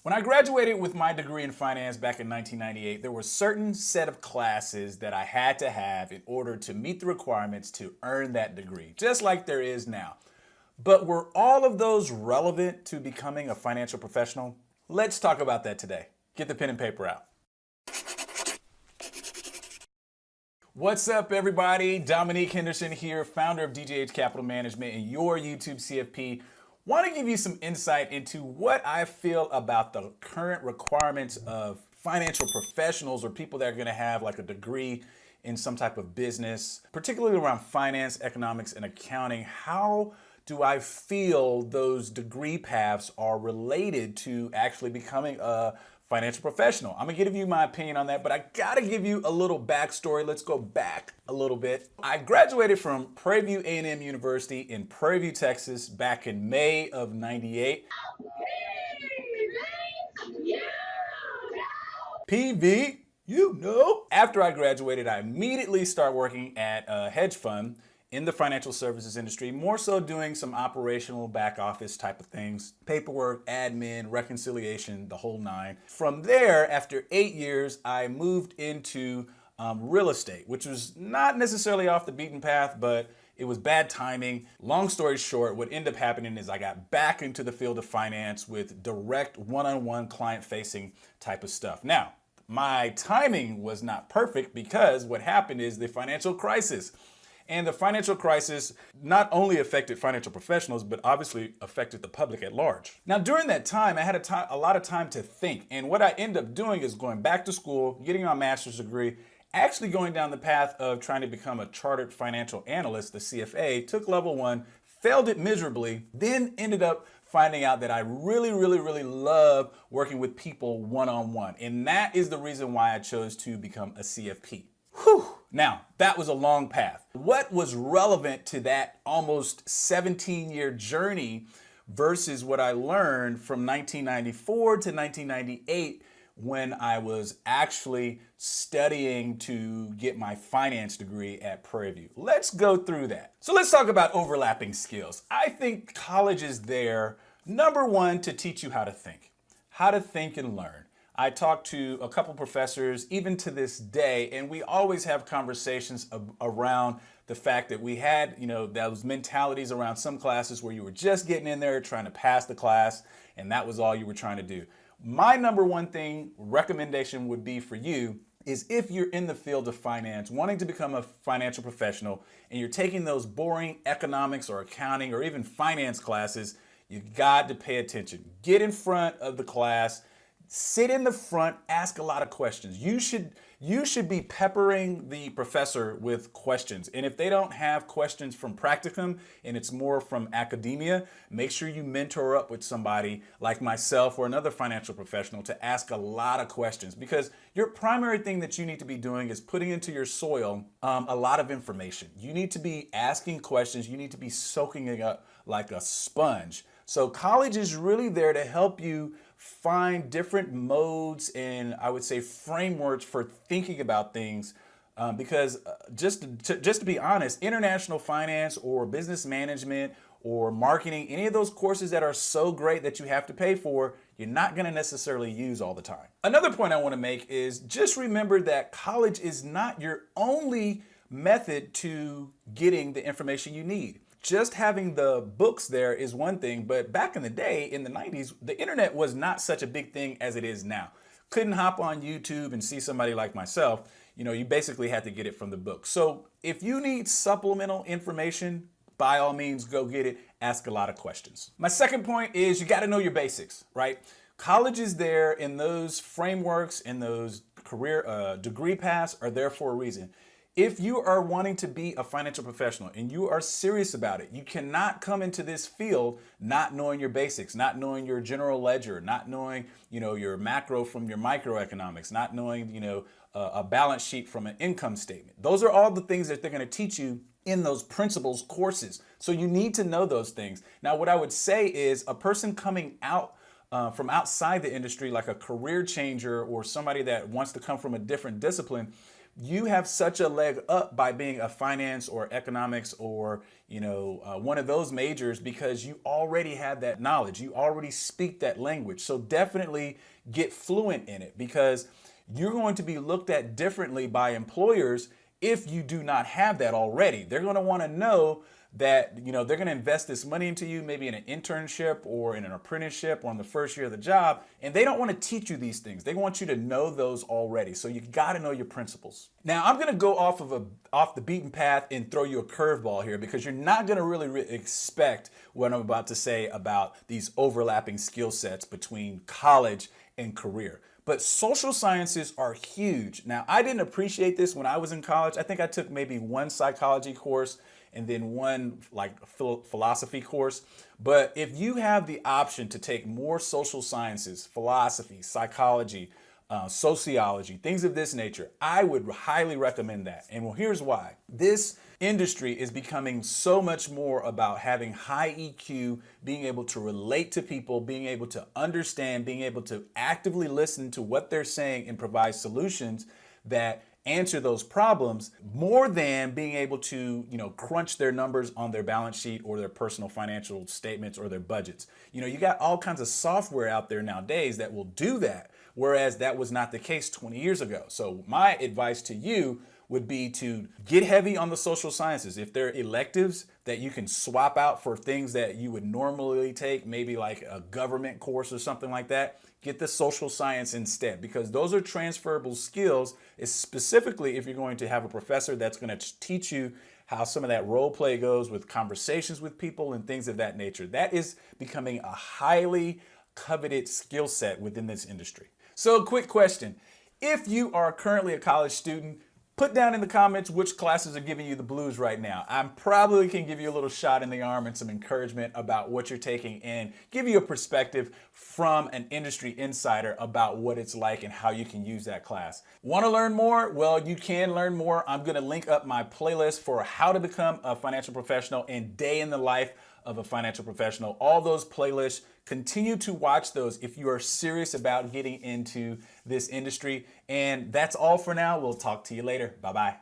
When I graduated with my degree in finance back in 1998, there were a certain set of classes that I had to have in order to meet the requirements to earn that degree, just like there is now. But were all of those relevant to becoming a financial professional? Let's talk about that today. Get the pen and paper out. What's up, everybody? Dominique Henderson here, founder of DJH Capital Management and your YouTube CFP. Want to give you some insight into what I feel about the current requirements of financial professionals or people that are going to have like a degree in some type of business, particularly around finance, economics, and accounting. How do I feel those degree paths are related to actually becoming a financial professional? I'm gonna give you my opinion on that, but I gotta give you a little backstory. Let's go back a little bit. I graduated from Prairie View A&M University in Prairie View, Texas back in May of '98. PV, you know. After I graduated, I immediately started working at a hedge fund in the financial services industry, more so doing some operational back office type of things, paperwork, admin, reconciliation, the whole nine. From there, after 8 years, I moved into real estate, which was not necessarily off the beaten path, but it was bad timing. Long story short, what ended up happening is I got back into the field of finance with direct one-on-one client-facing type of stuff. Now, my timing was not perfect because what happened is the financial crisis. And the financial crisis not only affected financial professionals, but obviously affected the public at large. Now, during that time, I had a lot of time to think. And what I ended up doing is going back to school, getting my master's degree, actually going down the path of trying to become a chartered financial analyst, the CFA, took level 1, failed it miserably, then ended up finding out that I really love working with people one-on-one. And that is the reason why I chose to become a CFP. Whew. Now, that was a long path. What was relevant to that almost 17-year journey versus what I learned from 1994 to 1998 when I was actually studying to get my finance degree at Prairie View? Let's go through that. So let's talk about overlapping skills. I think college is there, number one, to teach you how to think and learn. I talked to a couple professors, even to this day, and we always have conversations around the fact that we had, those mentalities around some classes where you were just getting in there trying to pass the class, and that was all you were trying to do. My number one recommendation would be for you is if you're in the field of finance, wanting to become a financial professional, and you're taking those boring economics or accounting or even finance classes, you got to pay attention. Get in front of the class. Sit in the front, ask a lot of questions. You should be peppering the professor with questions. And if they don't have questions from practicum and it's more from academia, make sure you mentor up with somebody like myself or another financial professional to ask a lot of questions, because your primary thing that you need to be doing is putting into your soil a lot of information. You need to be asking questions. You need to be soaking it up like a sponge. So college is really there to help you find different modes and I would say frameworks for thinking about things, because just to be honest, international finance or business management or marketing, any of those courses that are so great that you have to pay for, you're not going to necessarily use all the time. Another point I want to make is just remember that college is not your only method to getting the information you need. Just having the books there is one thing, but back in the day, in the 90s, the internet was not such a big thing as it is now. Couldn't hop on YouTube and see somebody like myself. You basically had to get it from the book. So if you need supplemental information, by all means, go get it. Ask a lot of questions. My second point is you got to know your basics, right? College is there, and those frameworks and those career degree paths are there for a reason. If you are wanting to be a financial professional and you are serious about it, you cannot come into this field not knowing your basics, not knowing your general ledger, not knowing, your macro from your microeconomics, not knowing, a balance sheet from an income statement. Those are all the things that they're going to teach you in those principles courses. So you need to know those things. Now, what I would say is a person coming out from outside the industry, like a career changer or somebody that wants to come from a different discipline, you have such a leg up by being a finance or economics or one of those majors, because you already have that knowledge. You already speak that language. So definitely get fluent in it, because you're going to be looked at differently by employers if you do not have that already. They're going to want to know that, they're going to invest this money into you, maybe in an internship or in an apprenticeship or in the first year of the job. And they don't want to teach you these things. They want you to know those already. So you got to know your principles. Now, I'm going to go off the beaten path and throw you a curveball here, because you're not going to really expect what I'm about to say about these overlapping skill sets between college and career. But social sciences are huge. Now, I didn't appreciate this when I was in college. I think I took maybe one psychology course and then one philosophy course. But if you have the option to take more social sciences, philosophy, psychology, sociology, things of this nature, I would highly recommend that. And well, here's why. This industry is becoming so much more about having high EQ, being able to relate to people, being able to understand, being able to actively listen to what they're saying and provide solutions that answer those problems, more than being able to, crunch their numbers on their balance sheet or their personal financial statements or their budgets. You got all kinds of software out there nowadays that will do that, whereas that was not the case 20 years ago. So my advice to you would be to get heavy on the social sciences. If there are electives that you can swap out for things that you would normally take, maybe like a government course or something like that, get the social science instead, because those are transferable skills, specifically if you're going to have a professor that's going to teach you how some of that role play goes with conversations with people and things of that nature. That is becoming a highly coveted skill set within this industry. So quick question. If you are currently a college student, put down in the comments which classes are giving you the blues right now. I probably can give you a little shot in the arm and some encouragement about what you're taking and give you a perspective from an industry insider about what it's like and how you can use that class. Want to learn more? Well, you can learn more. I'm going to link up my playlist for how to become a financial professional and day in the life of a financial professional. All those playlists, continue to watch those if you are serious about getting into this industry. And that's all for now. We'll talk to you later. Bye-bye.